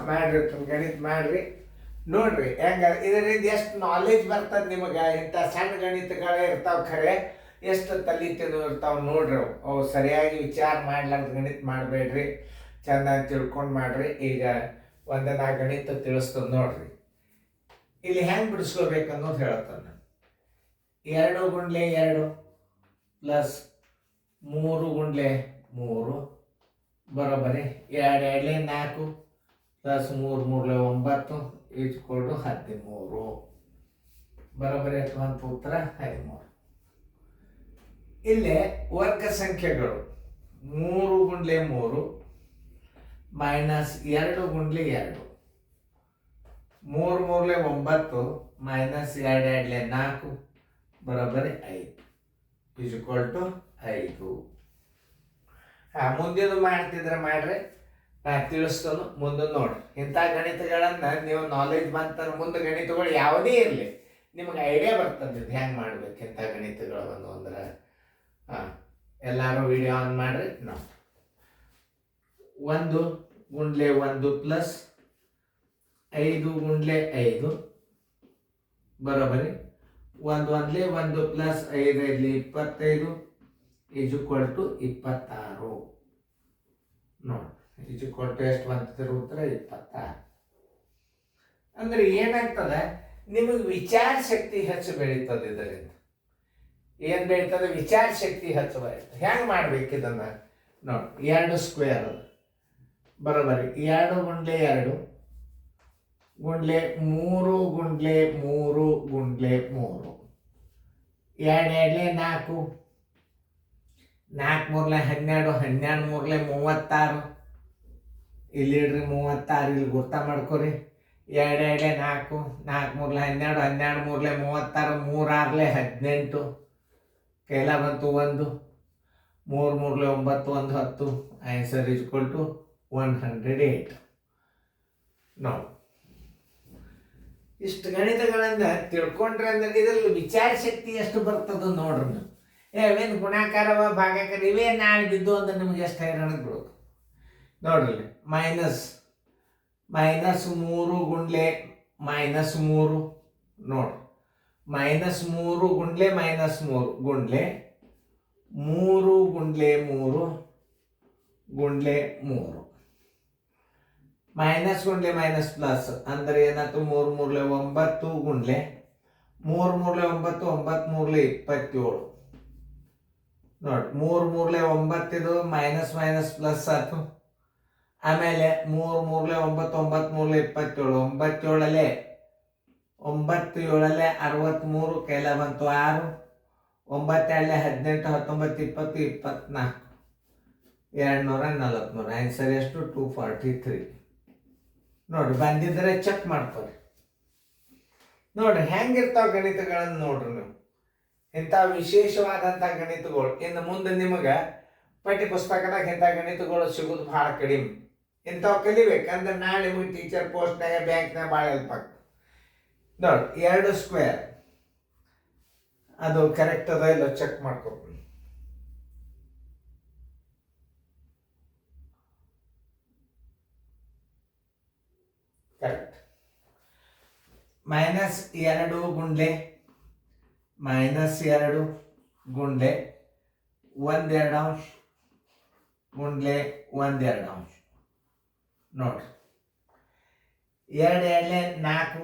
ಮಾಡ್ರಿ ಗಣಿತ ಮಾಡ್ರಿ ನೋಡ್ರಿ ಹೆಂಗ ಇದರಿಂದ ಎಷ್ಟು ನಾಲೆಜ್ ಬರ್ತದೆ ನಿಮಗೆ. ಇಂಥ ಸಣ್ಣ ಗಣಿತಗಳೇ ಇರ್ತಾವೆ ಖರೆ, ಎಷ್ಟು ತಲಿತೇನು ಇರ್ತಾವೆ ನೋಡ್ರಿ. ಅವು ಸರಿಯಾಗಿ ವಿಚಾರ ಮಾಡ್ಲಾರ್ದು ಗಣಿತ ಮಾಡಬೇಡ್ರಿ, ಚೆನ್ನಾಗಿ ತಿಳ್ಕೊಂಡು ಮಾಡ್ರಿ. ಈಗ ಒಂದು ನಾ ಗಣಿತ ತಿಳಿಸ್ತದೆ ನೋಡ್ರಿ. ಇಲ್ಲಿ ಹೆಂಗೆ ಬಿಡಿಸ್ಕೋಬೇಕು ಅನ್ನೋದು ಹೇಳ್ತಾನೆ. 2 ಗುಂಡ್ಲೆ 2 ಪ್ಲಸ್ 3 ಗುಂಡ್ಲೆ 3 ಬರೋಬ್ಬರಿ 2 2 4 ಪ್ಲಸ್ 3 3 9 ಈಜ್ಕೊಂಡು 13 ಬರೋಬ್ಬರಿ ಅಂತ ಉತ್ತರ 13. ಇಲ್ಲೇ ವರ್ಗ ಸಂಖ್ಯೆಗಳು 3 ಗುಂಡ್ಲೆ 3 ಮೈನಸ್ 2 ಗುಂಡ್ಲೆ 2 3 3 9 ಮೈನಸ್ 2 2 4 ಬರೋಬ್ಬರಿ 5 ಈಜ್ಕೊಂಡು 5. ಮುಂದಿನ ಮಾಡ್ತಿದ್ರೆ ಮಾಡ್ರಿ, ನಾ ತಿಳಿಸ್ತೇನೆ. ಮುಂದೆ ನೋಡ್ರಿ, ಇಂಥ ಗಣಿತಗಳನ್ನು ನೀವು ನಾಲೆಜ್ ಬಂತಾರೆ ಮುಂದೆ ಗಣಿತಗಳು ಯಾವುದೇ ಇರಲಿ ನಿಮಗೆ ಐಡಿಯಾ ಬರ್ತದೆ ಇದು ಹೆಂಗೆ ಮಾಡ್ಬೇಕು ಇಂಥ ಗಣಿತಗಳು ಅಂದ್ರೆ. ಎಲ್ಲರೂ ವಿಡಿಯೋ ಆನ್ ಮಾಡ್ರಿ. ನಾವು 1 ಗುಂಡ್ಲೆ 1 ಪ್ಲಸ್ 5 ಗುಂಡ್ಲೆ 5 ಬರೋಬ್ಬರಿ 1 1 1 ಪ್ಲಸ್ 5 5 25 ಈಜ್ಕೊಂಡು 26 ನೋಡಿ. ಈಜ್ಕೊಂಡು ಎಷ್ಟು ಬಂತಿದ್ರೆ ಉತ್ತರ 26. ಅಂದ್ರೆ ಏನಾಗ್ತದೆ, ನಿಮಗೆ ವಿಚಾರ ಶಕ್ತಿ ಹೆಚ್ಚು ಬೆಳೀತದೆ. ಇದರಿಂದ ಏನು ಬೆಳೀತದೆ? ವಿಚಾರ ಶಕ್ತಿ ಹೆಚ್ಚು ಬರುತ್ತೆ. ಹೆಂಗೆ ಮಾಡ್ಬೇಕು ಇದನ್ನು ನೋಡಿ. 2 ಸ್ಕ್ವೇರ್ ಬರೋಬ್ಬರಿ 2 ಗುಂಡ್ಲೆ 2 ಗುಂಡ್ಲೆ 3 ಗುಂಡ್ಲೆ 3 ಗುಂಡ್ಲೆ 3 2 2 4 4 3 12 12 3 36 ಇಲ್ಲಿ ಇಡ್ರಿ 36. ಇಲ್ಲಿ ಗುರ್ತ ಮಾಡ್ಕೊರಿ. 2 2 4 4 3 12 12 3 36 3 6 18 ಕೈಲ ಬಂತು 1 3 3 9 1 10 ಆನ್ಸರ್ ಈಕ್ವಲ್ ಟು 108 ನೋಡಿ. ಇಷ್ಟು ಗಣಿತಗಳನ್ನು ತಿಳ್ಕೊಂಡ್ರೆ ಅಂದ್ರೆ ಇದರಲ್ಲಿ ವಿಚಾರ ಶಕ್ತಿ ಎಷ್ಟು ಬರ್ತದ ನೋಡ್ರಿ. ನೀವು ಏವೇನು ಗುಣಾಕಾರವ ಭಾಗಾಕಾರ ಇವೇ ನಾಳೆ ಬಿದ್ದು ಅಂದ್ರೆ ನಿಮ್ಗೆ ಎಷ್ಟು ಹೈರಾಣ ಬಿಡೋದು ನೋಡ್ರಿ. ಮೈನಸ್ 3 ಗುಂಡ್ಲೆ -3 ನೋಡ್ರಿ. -3 ಗುಂಡ್ಲೆ -3 ಗುಂಡ್ಲೆ 3 ಗುಂಡ್ಲೆ 3 ಗುಂಡ್ಲೆ 3 ಮೈನಸ್ ಗುಂಡ್ಲೆ ಮೈನಸ್ ಪ್ಲಸ್ ಅಂದ್ರೆ ಏನಾಯ್ತು? 3 3 9 ಗುಂಡ್ಲೆ 3 3 9 9 3 27 ನೋಡಿ. 3 3 9 ಇದು ಮೈನಸ್ ಮೈನಸ್ ಪ್ಲಸ್ ಆಯ್ತು. ಆಮೇಲೆ 3 3 9 9 3 27 9 7 63 ಕೈಲ ಬಂತು 6 9 2 18 19 20 24 243 ಆನ್ಸರ್ ಎಷ್ಟು? 243 ನೋಡ್ರಿ. ಬಂದಿದ್ರೆ ಚೆಕ್ ಮಾಡ್ಕೊರಿ. ನೋಡ್ರಿ ಹೆಂಗಿರ್ತಾವ ಗಣಿತಗಳನ್ನು ನೋಡ್ರಿ ನೀವು. ಇಂಥ ವಿಶೇಷವಾದಂಥ ಗಣಿತಗಳು ಇನ್ನು ಮುಂದೆ ನಿಮಗೆ ಪಠ್ಯ ಪುಸ್ತಕದಾಗ ಇಂಥ ಗಣಿತಗಳು ಸಿಗೋದು ಭಾಳ ಕಡಿಮೆ. ಇಂಥವು ಕಲಿಬೇಕಂದ್ರೆ ನಾಳೆ ನಿಮಗೆ ಟೀಚರ್ ಪೋಸ್ಟ್ನಾಗ ಬ್ಯಾಂಕ್ನಾಗ ಭಾಳ ಹೆಲ್ಪ್ ಆಗ್ತದೆ ನೋಡಿ. 2 ಸ್ಕ್ವೇರ್ ಅದು ಕರೆಕ್ಟ್ ಅದ ಇಲ್ಲ ಚೆಕ್ ಮಾಡ್ಕೊಬೇಕು. ಕರೆಕ್ಟ್. -2 ಗುಂಡ್ಲೆ -2 ಗುಂಡ್ಲೆ 1 2 ಅಂಶ ಗುಂಡ್ಲೆ 1 2 ಅಂಶ ನೋಡ್ರಿ. 2 2 4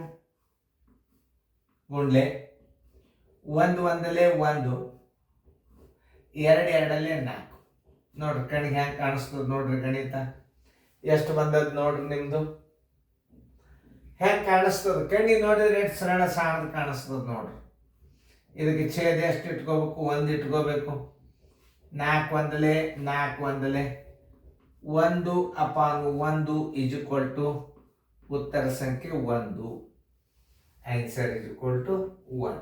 ಗುಂಡ್ಲೆ 1 1 1 2 2 4 ನೋಡ್ರಿ. ಕಣ್ಣಿಗೆ ಹ್ಯಾಂಗೆ ಕಾಣಿಸ್ತದ ನೋಡ್ರಿ ಗಣಿತ ಎಷ್ಟು ಬಂದದ್ದು ನೋಡ್ರಿ. ನಿಮ್ದು ಹೆಂಗೆ ಕಾಣಿಸ್ತದ ಕಣ್ಣಿಗೆ ನೋಡಿದ್ರೆ ಎಷ್ಟು ಸರಳ ಸಾಣದ ಕಾಣಿಸ್ತದ ನೋಡ್ರಿ. ಇದಕ್ಕೆ ಛೇದ ಎಷ್ಟು ಇಟ್ಕೋಬೇಕು? 1 ಇಟ್ಕೋಬೇಕು. 4 1 4 1 1 ಅಪಾನ್ 1 ಈಜ್ವಲ್ ಟು ಉತ್ತರ ಸಂಖ್ಯೆ 1 ಆನ್ಸರ್ ಈಜ್ವಲ್ ಟು 1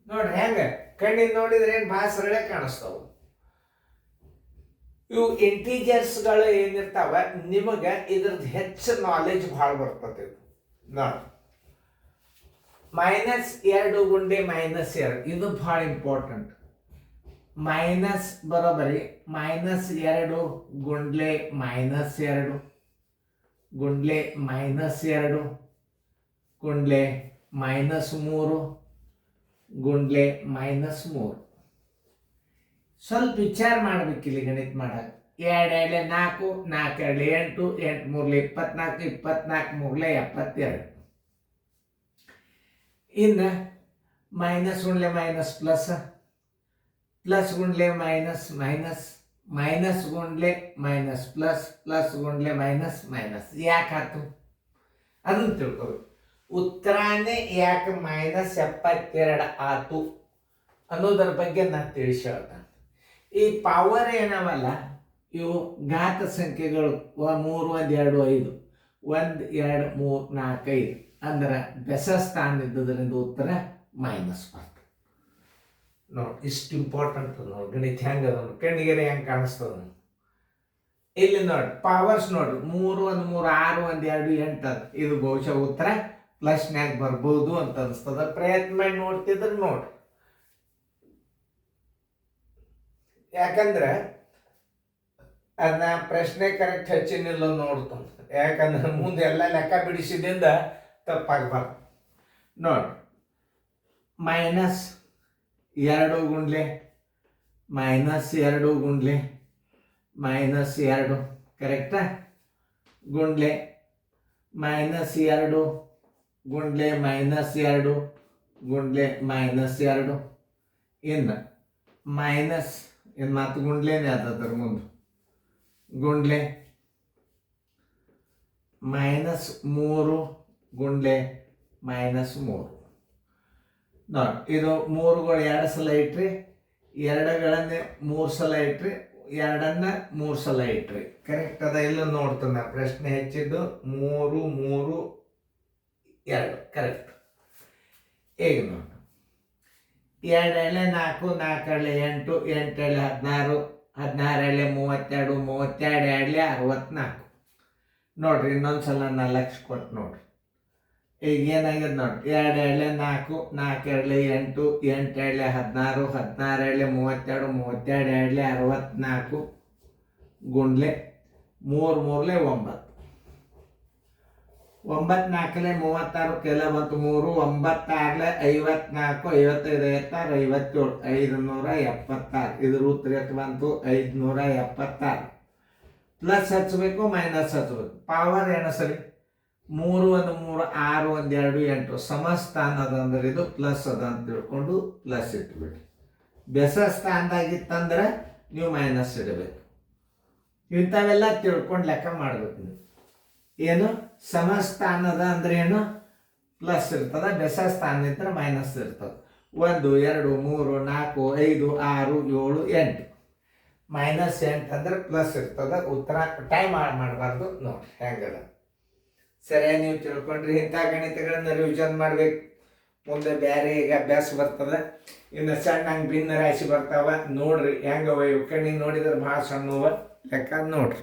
ನೋಡ್ರಿ. ಹೆಂಗೆ ಕಣ್ಣಿಗೆ ನೋಡಿದ್ರೆ ಏನು ಭಾಳ ಸರಳ ಕಾಣಿಸ್ತಾವ. ಇವು ಇಂಟೀಜರ್ಸ್ಗಳು ಏನಿರ್ತಾವ ನಿಮಗೆ ಇದ್ರದ್ದು ಹೆಚ್ಚು ನಾಲೆಜ್ ಭಾಳ ಬರ್ತದೆ. ನೋಡಿ -2 ಗುಂಡೆ -2 ಇದು ಭಾಳ ಇಂಪಾರ್ಟೆಂಟ್. ಮೈನಸ್ ಬರೋಬರಿ -2 ಗುಂಡ್ಲೆ -2 ಗುಂಡ್ಲೆ -2 ಗುಂಡ್ಲೆ -3 ಗುಂಡ್ಲೆ -3. ಸ್ವಲ್ಪ ವಿಚಾರ ಮಾಡ್ಬೇಕಿಲ್ಲಿ ಗಣಿತ ಮಾಡಕ್ಕೆ. 2 2 4, 4 2 8, 8 3 24, 24 3 72. ಇನ್ನು ಮೈನಸ್ ಗುಂಡ್ಲೆ ಮೈನಸ್ ಪ್ಲಸ್, ಪ್ಲಸ್ ಗುಂಡ್ಲೆ ಮೈನಸ್ ಮೈನಸ್, ಮೈನಸ್ ಗುಂಡ್ಲೆ ಮೈನಸ್ ಪ್ಲಸ್, ಪ್ಲಸ್ ಗುಂಡ್ಲೆ ಮೈನಸ್ ಮೈನಸ್. ಯಾಕೆ ಆಯ್ತು ಅದನ್ನು ತಿಳ್ಕೊಬೇಕು. ಉತ್ತರಾನೇ ಯಾಕೆ -72 ಆತು ಅನ್ನೋದ್ರ ಬಗ್ಗೆ ನಾನು ತಿಳಿಸಿ ಹೇಳ್ತೇನೆ. ಈ ಪವರ್ ಏನವಲ್ಲ ಇವು ಘಾತ ಸಂಖ್ಯೆಗಳು 3 1 2 5 1 2 3 4 5 ಅಂದ್ರೆ ಬೆಸ ಸ್ಥಾನ ಇದ್ದದರಿಂದ ಉತ್ತರ ಮೈನಸ್ ಬರ್ತದೆ. ನೋಡಿ ಇಷ್ಟು ಇಂಪಾರ್ಟೆಂಟ್ ನೋಡಿ ಗಣಿತ ಹೆಂಗೆ ಅದ ಕಣ್ಣಿಗೆ ಹೆಂಗೆ ಕಾಣಿಸ್ತದ. ಇಲ್ಲಿ ನೋಡಿ ಪವರ್ಸ್ ನೋಡ್ರಿ 3 1 3 6 1 2 8 ಅದ. ಇದು ಬಹುಶಃ ಉತ್ತರ ಪ್ಲಸ್ನ್ಯಾಗ ಬರ್ಬೋದು ಅಂತ ಅನಿಸ್ತದ. ಪ್ರಯತ್ನ ಮಾಡಿ ನೋಡ್ತಿದ್ರೆ ನೋಡ್ರಿ. ಯಾಕಂದ್ರೆ ಅದನ್ನ ಪ್ರಶ್ನೆ ಕರೆಕ್ಟ್ ಹಚ್ಚಿನಿಲ್ಲ ನೋಡ್ತಾನೆ. ಯಾಕಂದ್ರೆ ಮುಂದೆ ಎಲ್ಲ ಲೆಕ್ಕ ಬಿಡಿಸಿದಿಂದ ತಪ್ಪಾಗಬಾರ್ದು. ನೋಡಿ -2 ಗುಂಡ್ಲೆ -2 ಗುಂಡ್ಲೆ -2 ಕರೆಕ್ಟಾ? ಗುಂಡ್ಲೆ -2 ಗುಂಡ್ಲೆ -2 ಗುಂಡ್ಲೆ -2. ಇನ್ನು ಮೈನಸ್ ಇನ್ನು ಮತ್ತು ಗುಂಡ್ಲೇನೆ ಆತದ್ರ ಮುಂದೆ. ಗುಂಡ್ಲೆ -3 ಗುಂಡ್ಲೆ -3. ನೋಡಿ ಇದು 3ಗಳು 2 ಸಲ ಇಟ್ರಿ, 2ಗಳನ್ನೇ 3 ಸಲ ಇಟ್ರಿ, 2ಅನ್ನ 3 ಸಲ ಇಟ್ರಿ. ಕರೆಕ್ಟ್ ಅದ ಇಲ್ಲ ನೋಡ್ತಾನೆ. ಪ್ರಶ್ನೆ ಹೆಚ್ಚಿದ್ದು 3 3 2 ಕರೆಕ್ಟ್. ಈಗ ನೋಡಿ 2 2 4, 4 2 8, 8 2 16, 16 2 32, 32 64. ನೋಡ್ರಿ ಇನ್ನೊಂದ್ಸಲ 4 ಕೊಟ್ಟು ನೋಡ್ರಿ. ಈಗ ಏನಾಗ್ಯದ ನೋಡಿ 2 2 4, 4 2 8, 8 2 16, 16 32, 32 64 ಗುಂಡ್ಲೆ 3 3 9. 9 4 36 ಕೆಲ ಬಂತು 3, 9 6 54, 55 56, 576. ಇದ್ರ ಉತ್ತರ ಎಷ್ಟು ಬಂತು? 576. ಪ್ಲಸ್ ಹಚ್ಚಬೇಕು ಮೈನಸ್ ಹಚ್ಚಬೇಕು. ಪವರ್ ಏನು ಸರಿ? 3 1 3 6 1 2 8 ಸಮಸ್ಥಾನ ಅದ ಅಂದ್ರೆ ಇದು ಪ್ಲಸ್ ಅದ ಅಂತ ತಿಳ್ಕೊಂಡು ಪ್ಲಸ್ ಇಟ್ಬಿಡಿ. ಬೆಸ ಸ್ಥಾನದಾಗಿತ್ತಂದ್ರೆ ನೀವು ಮೈನಸ್ ಇಡಬೇಕು. ಇಂಥವೆಲ್ಲ ತಿಳ್ಕೊಂಡು ಲೆಕ್ಕ ಮಾಡ್ಬೇಕು ನೀವು. ಏನು ಸಮಸ್ಥಾನದ ಅಂದ್ರೆ ಏನು? ಪ್ಲಸ್ ಇರ್ತದ. ಬೆಸ ಸ್ಥಾನ ಇದ್ರೆ ಮೈನಸ್ ಇರ್ತದೆ. 1 2 3 4 5 6 7 8. -8 ಅಂದ್ರೆ ಪ್ಲಸ್ ಇರ್ತದ. ಉತ್ತರ ಟೈಮ್ ಮಾಡಬಾರ್ದು. ನೋಡಿ ಹೆಂಗದ ಸರಿಯಾಗಿ ನೀವು ತಿಳ್ಕೊಂಡ್ರಿ. ಇಂಥ ಗಣಿತಗಳನ್ನ ರಿವಿಷನ್ ಮಾಡ್ಬೇಕು. ಮುಂದೆ ಬೇರೆ ಈಗ ಅಭ್ಯಾಸ ಬರ್ತದೆ. ಇನ್ನು ಸಣ್ಣ ಹಂಗೆ ಭಿನ್ನ ರಾಶಿ ಬರ್ತಾವ ನೋಡ್ರಿ ಹೆಂಗವ ಇವು. ಕಣ್ಣಿಗೆ ನೋಡಿದ್ರೆ ಭಾಳ ಸಣ್ಣವ ಲೆಕ್ಕ ನೋಡ್ರಿ.